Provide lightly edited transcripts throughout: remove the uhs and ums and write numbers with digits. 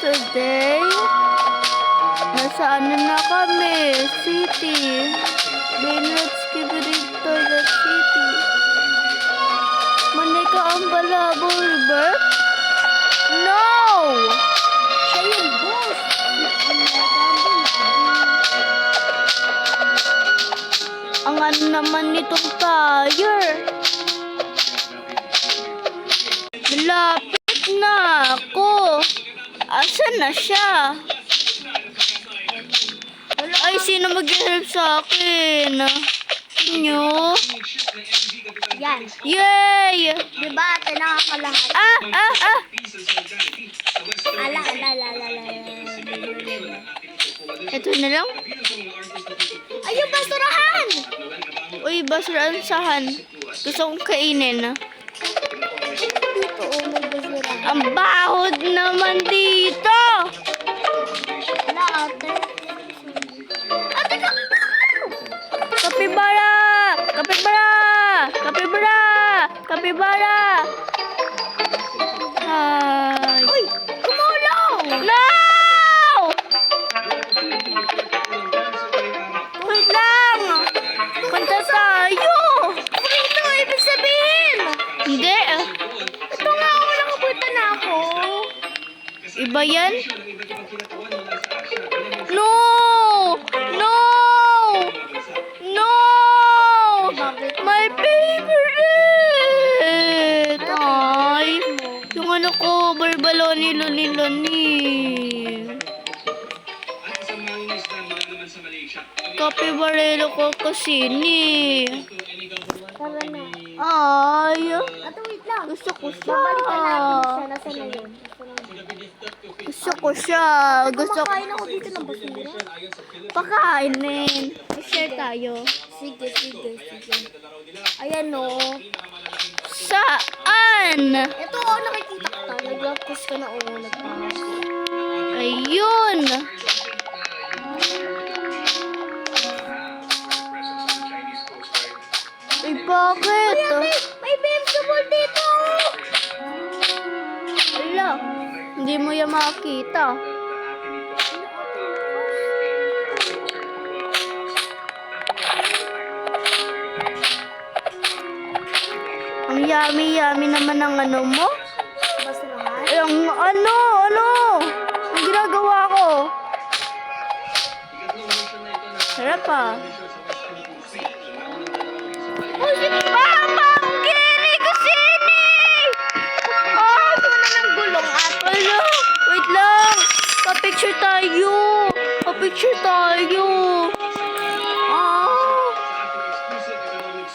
today. Nasaan na kami? City. Let's give it to the city. Manika ang Balabo River? No! Siya yung boss. Ang ano naman nitong tire? Malapit na ako. Asan na siya? Ay, sino mag-help sa akin? Nyo? Yan. Yay! Diba ate nakakalahat? Ah! Ala. Ito na lang? Ay, yung basurahan! Uy, basurahan. Gusto kong kainin. Dito, may basurahan. Ang bahod naman dito! Ala, ate. Ate, Kapibara! Kapibara! Kapibara! Kapibara! Hi! uy! Kumulong! No! Wait lang! Punta tayo! Ito, ibig sabihin! Hindi. Ito nga ako, nakapunta na ako. Iba yan? No! No! No! My favorite! Ay! Yung ano ko, barbaloni, loni. Kapibarelo ko kasi ni. Tara na. Ay! Ate, wait lang. Gusto ko siya. Babalikan natin siya. Nasaan na yun? Gusto ko siya. Gusto ko. Kumakain ako dito ng basura. Pakainin. I-share tayo. Sige. Ayan o. Saan? Ito o, nakikita ka. Nag-lapos ka na o. Nagpamas. Ayun. Ay, bakit? May vegetable dito! Ala, hindi mo yan makakita. Ang yummy naman ng ano mo. Basurahan? Ay, ang ano? Ang ginagawa ko. Sarap ah. Uy, si Mamang Giri Kusini! Oh, ito na ng gulong at. Ala, wait lang. Pa-picture tayo.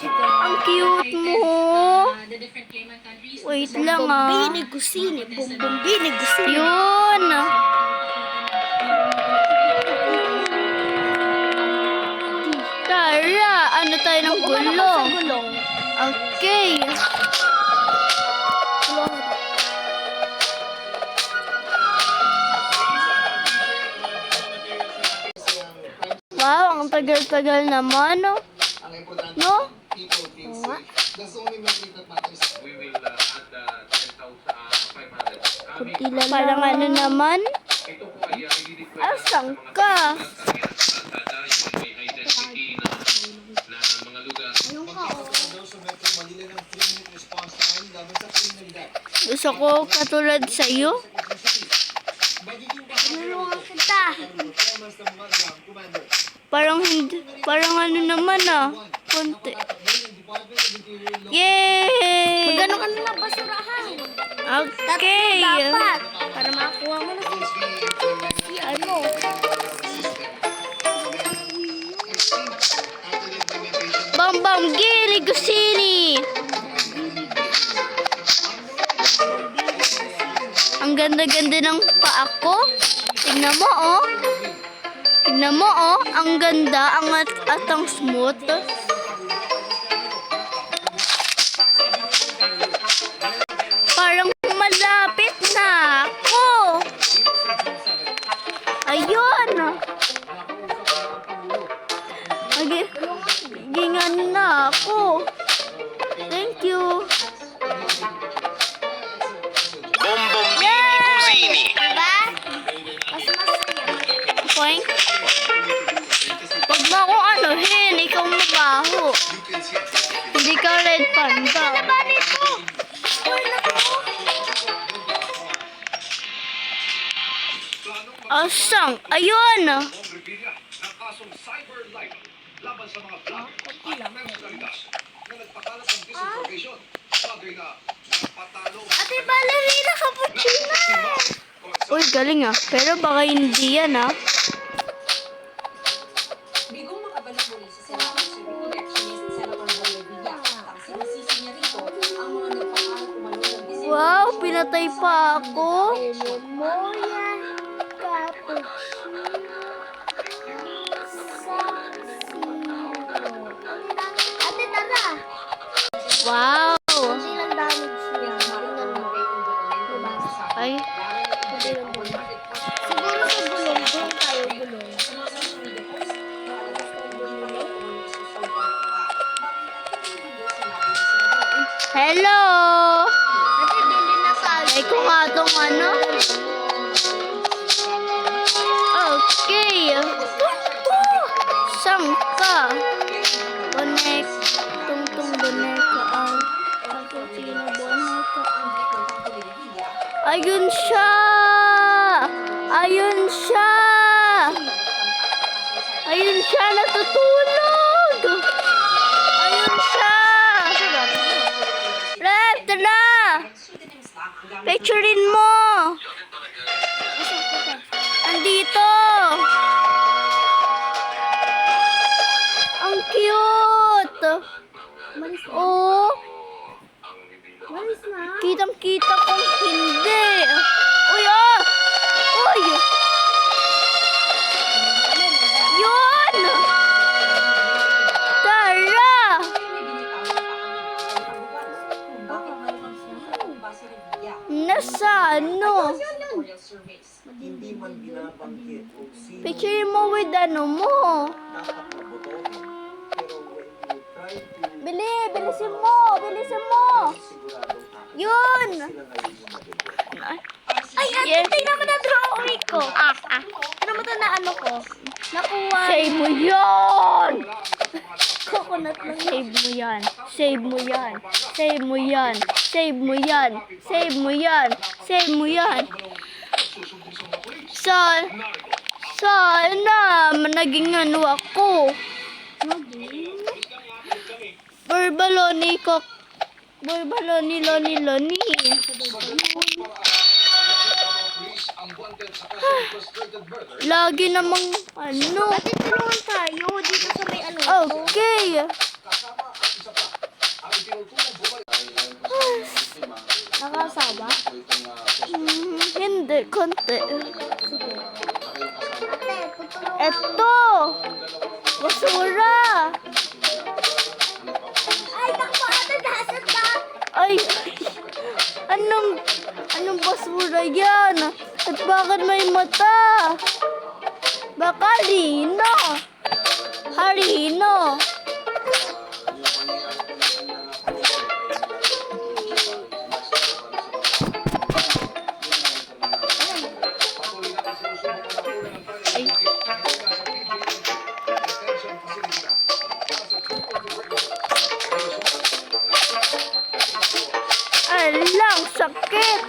Ah, ang cute mo. Wait lang ah. Bombini Gusini. Bombini Gusini. Yun. Tara, ano tayo ng gulong? Gulong. Okay. Gulong. Wow, ang tagal-tagal naman, no? No? Parang ano naman? Asan ka? Gusto ko katulad sa'yo? Tulungan kita. Parang hindi, parang ano naman ah. Konti. Yay! Magano ka na lang basurahan. Okay. Dapat. Para makakuha mo na si ano. Bambang Giri Kusini! Ang ganda-ganda ng paa ko. Tingnan mo, oh. Ang ganda, at ang smooth. Parang malapit na ako. Ayun. Gingan na ako. Thank you. Bombini Kusini. Diba? Asang? Ayun! Revilla ng kasong cyber libel laban sa mga vlogger at personalidad na nagpakalat ng disinformation. Bagay na napatalo Ate Ballerina Cappuccino! si Ma'am Uy, galing ah. Pero baka hindi yan ah. Bigong makabalik muli sa Senado si re-electionist Senator Boy Villa. Ang sinisisi niya rito ang mga nagpakalat umano ng disinformation. Wow, pinatay pa ako. Ate, tara! Wow! Hindi lang damage niya. Tingnan mo. Diba? Ay, Hindi lang damage. Siguro sa gulong. Doon tayo gulong. hello! Ate, bili na tayo. Ay, kung nga tong ano? Okay. Saan ka? Bonek. Tungtung boneka ang Cappuccino boneka. Ayun siya! Ayun siya! Ayun siya! Natutulog! Ayun siya! Rep, tara! Picturein mo! Andito! Ang cute! Oh! Malis na. Kitang-kita kong hindi! Uy, ah! Uy! Yun! Tara! Nasa ano? Hindi man binabanggit o sino Picture mo with ano mo. dapat na botohin. Pero when you try to Bilisin mo! Bilisin mo! siguradong ako, Yun! sila ngayon yung magugulat. Ay, ate, Yes. tingnan mo na drawing ko. Tingnan mo to na ano ko. Nakuha. Save mo yan! Coconut lang. Save mo yan. Save mo yan. Save mo yan. Save mo yan. Save mo yan. Save mo yan. Sana naging ano ako. Burbaloni ko. Burbaloni loni loni. ang wanted sa kasong frustrated murder. Lagi namang ano. Ate, tulungan tayo dito sa may ano. Okay. Kasama ang isa pa ang tinutulong bumalik. Nakasawa? Hindi, konti. Ate, tutulungan. Eto! Basura! Ay, naku, ate, nasa ta. Ay! Anong basura yan? At bakit may mata? Baka harino! Harino! Ay! Alang, sakit!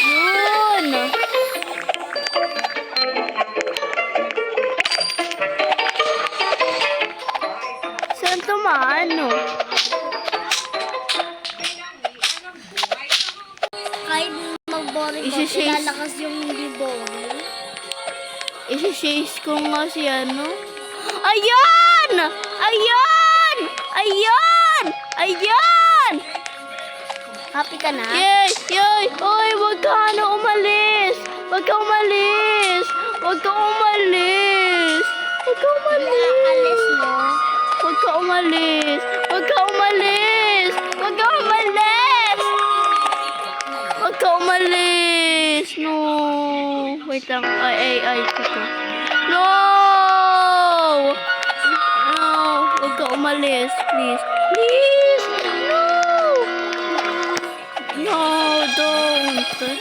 Yun! Saan tumaano? Kahit mag-boring ko, Isi-shake. lalakas yung hindi boring. Isi-chase ko nga si ano. Ayan! Ayan! Ayan! Ayan! Happy ka na? Yay! Yay! Oy, wag ka na umalis! Wag ka umalis! Wag ka umalis! Wag ka Nakakalis umalis! mo. Wag ka umalis! Wag ka umalis! Wag ka umalis! Wag ka umalis! No! Wait lang. Ay, ito. No! No! Wag ka umalis. Please. Please! No! No, don't. Stay.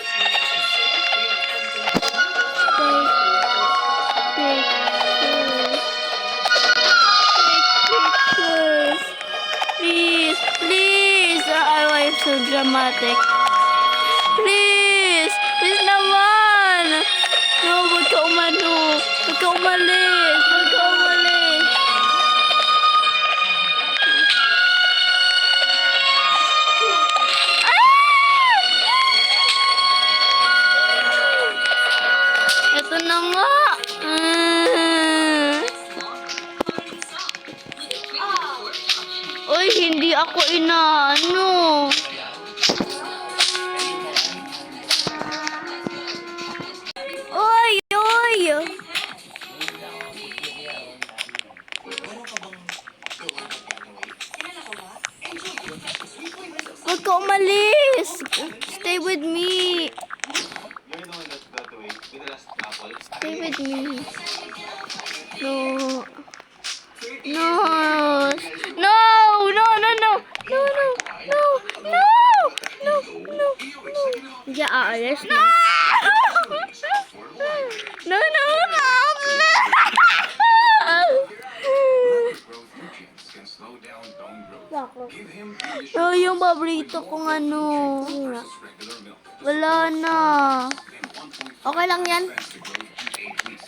Stay. dramatic. Please! Please naman! No, huwag ka umano. Huwag ka umalis. Huwag ka umalis. Ito na nga. Uy, hindi ako inaano. Uy, uy. Huwag ka umalis. Stay with me. You're the one that got away with the last apple. Stay with me. No. No. No. No, no, no. No, no. No. No. No. No. No. Hindi aalis. No. No, no, no. Growth nutrients can slow down bone growth. Give him No, yung paborito kong ano. versus regular milk. Wala na. Okay lang yan. Fast to grow in 8 weeks.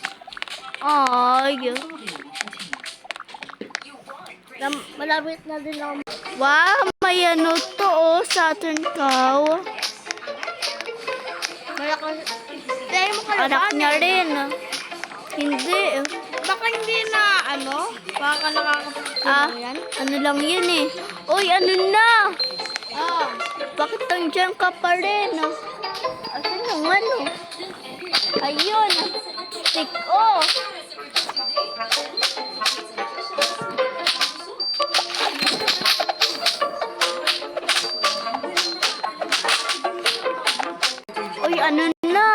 Ay. Malapit na din ako. Wow, may ano to oh, Saturn cow. Malakas. Kaya mo kalaban. Anak niya rin. Hindi. Baka hindi na ano? Baka Ah, nakakapagpapalala yan. ano lang yun eh. Uy, ano na? Ah. Bakit nandiyan ka pa rin? Asan yung ano? Ayun. Stick oh. Uy, ano na?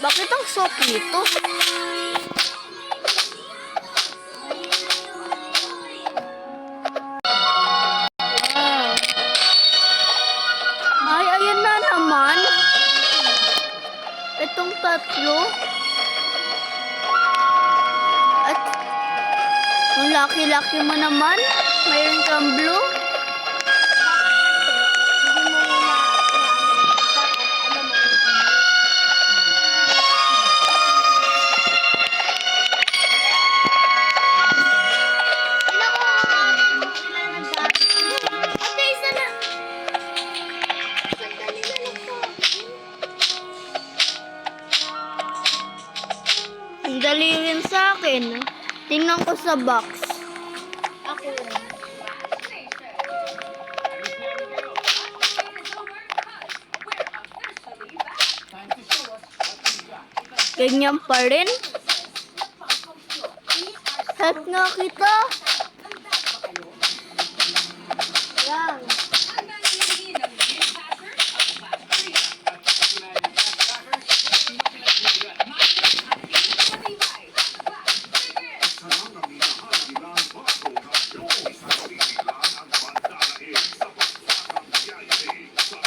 Bakit ang soap nito? Ay, ayun na naman. Itong tatlo. At ang laki-laki mo naman. Mayroon kang blue. Ate, isa na. Sandali na lang po. Ang dali rin sa akin. Tingnan ko sa box. Ako. Ganyan pa rin. Help nga kita. Yan.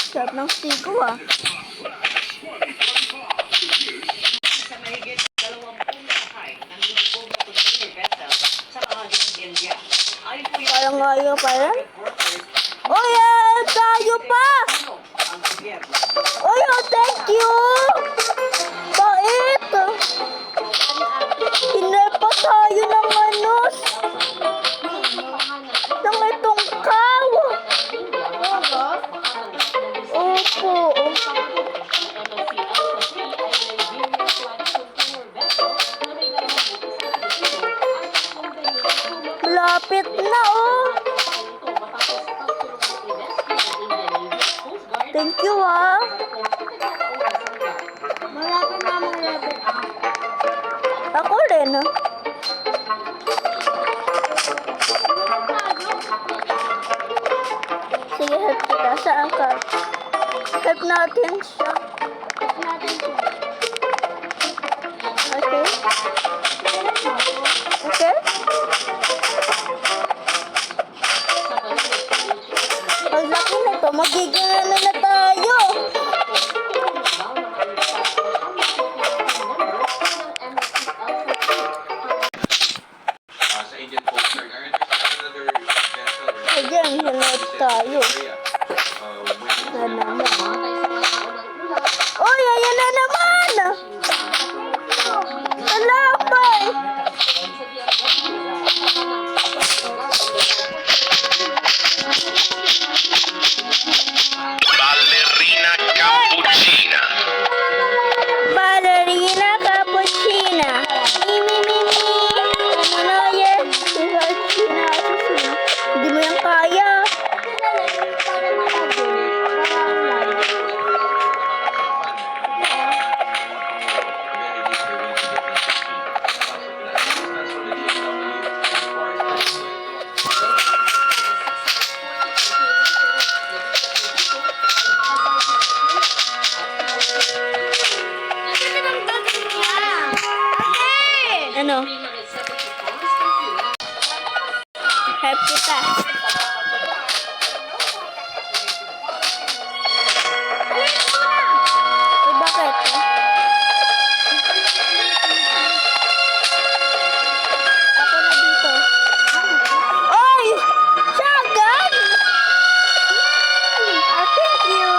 Sarap ng stiko ah. Sa mahigit 20 sakay ng lubog na container vessel sa bahaging India. Ayon po yung Parang ngayon pa rin. reporters, Uy, tayo pa! ang gobyerno. Uy, oh, thank you! Bait! Inerpa tayo ng manos! Ng itong cow! Opo. Malapit na oh! Thank you ah! Malapit na, malapit. Ako rin ah. Sige, help kita. Saan ka? Help natin siya. Natin po. Okay? Okay? Magiging ano na tayo. Sa Indian Coast Guard. Are interested in another vessel or Ayan, hanap tayo. when Na naman. Uy, ayan na naman! Kalapay! Ballerina cappuccina. Ballerina cappuccina. Mimi, mimi. Ano yan? Cappuccina. Hindi mo yan kaya. Ano? Help kita. Eh, bakit? Ako na dito. Oy! Siya agad! Thank you.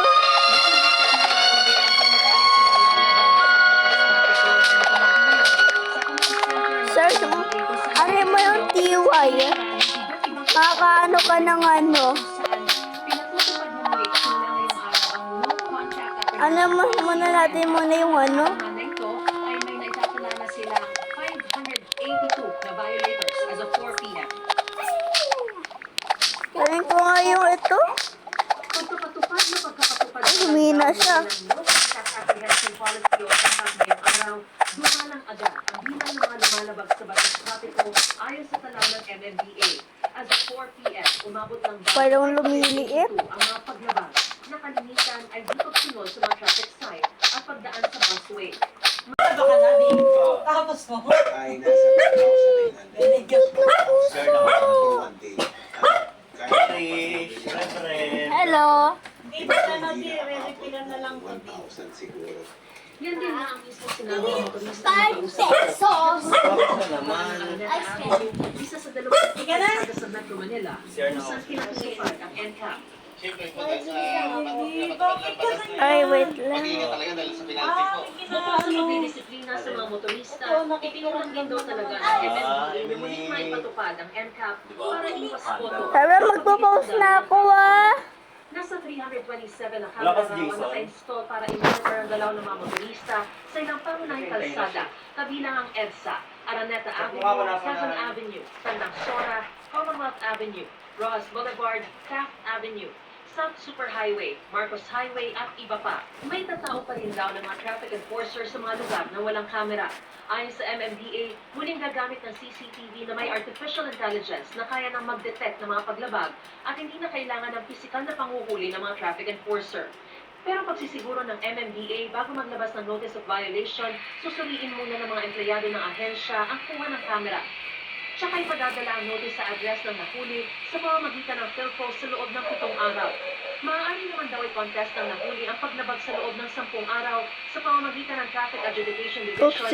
Sir, ano mo yung TY? Makakaano ka ng ano? Ano mo muna natin muna yung ano? Na ito ay may naitatala na sila 582 na violators as of 4 p.m. Galing ko nga yung ito. Pagkakatupad na pagkakatupad Ay, humina siya. ng no contact apprehension policy o NCAP ngayong araw, dumalang agad ang bilang ng mga lumalabag sa batas trapiko ayon sa talaw ng MMDA. As of 4 p.m., umabot ng Parang lumiliit. ang mga paglabag na kalimitan ay di pagsunod sa mga traffic sign at pagdaan sa busway. ay nasa 2,900. Sir, for one day. Hello. Iba sana re-refill na lang 1,000 siguro. Yan din na ang mismo sinabi ng motorista. 5 pesos. Isa sa dalawang pagkakasada sa Metro Manila kung saan pinatutupad ang NCAP. Ay, wait lang. Mag-iingat talaga dahil sa penalty po. Bukod sa pagdidisiplina sa mga motorista, itinulang din daw talaga ng MMDA na muling maipatupad ang NCAP para iwas boto. Tara, magpo-post na ako ah. Nasa 327 na kamera ang naka-install para i-monitor ang galaw ng mga motorista sa ilang pangunahing kalsada, kabilang ang EDSA, Araneta Avenue, Quezon Avenue, Tandang Sora, Commonwealth Avenue, Rojas Boulevard, Taft Avenue, South Superhighway, Marcos Highway at iba pa. May tatao pa rin daw ng mga traffic enforcers sa mga lugar na walang kamera. Ayon sa MMDA, muling gagamit ng CCTV na may artificial intelligence na kaya nang mag-detect ng mga paglabag at hindi na kailangan ng pisikal na panguhuli ng mga traffic enforcer. Pero pagsisiguro ng MMDA bago maglabas ng notice of violation, susuriin muna ng mga empleyado ng ahensya ang kuha ng kamera. Tsaka ipadadala ang notice sa address ng nahuli sa pamamagitan ng PhilPost sa loob ng 7 araw. Maaari naman daw i-contest ng nahuli ang paglabag sa loob ng 10 araw sa pamamagitan ng Traffic Adjudication Division. Oopsie.